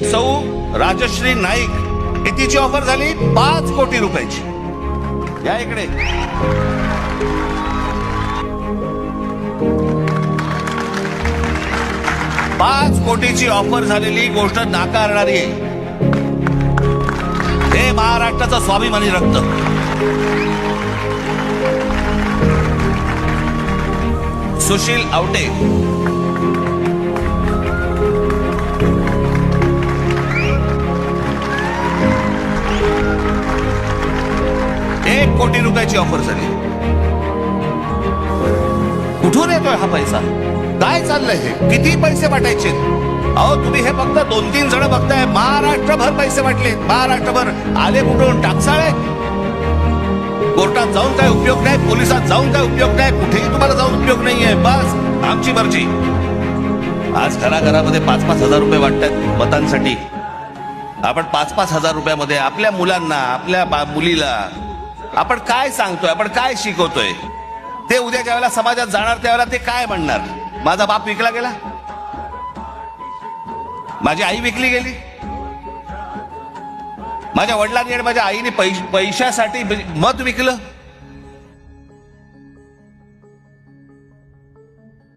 सौ राजश्री नाईक कितीची ऑफर झाली? 5 कोटी रुपयाची. या इकडे. पाच कोटीची ऑफर झालेली गोष्ट नाकारणारी आहे. हे महाराष्ट्राचं स्वाभिमानी रक्त. सुशील आवटे, 1 कोटी रुपयाची ऑफर झाली. कुठून येतोय हा पैसा? काय चाललंय हे? किती पैसे वाटायचे? अहो तुम्ही हे फक्त 2-3 जण बघताय. महाराष्ट्रभर पैसे वाटले. महाराष्ट्रभर. आले कुठून? टाकसाळे. कोर्टात जाऊन काय उपयोग नाही, पोलिसात जाऊन काय उपयोग नाही, कुठेही तुम्हाला जाऊन उपयोग नाहीये. बस आमची मर्जी. आज घराघरामध्ये 5-5 हजार रुपये वाटतात मतांसाठी. आपण 5-5 हजार रुपयामध्ये आपल्या मुलांना, आपल्या मुलीला आपण काय सांगतोय, आपण काय शिकवतोय? ते उद्या ज्यावेळेला समाजात जाणार त्यावेळेला ते काय म्हणणार? माझा बाप विकला गेला, माझी आई विकली गेली, माझ्या वडिलांनी आणि माझ्या आईने पैशासाठी मत विकलं.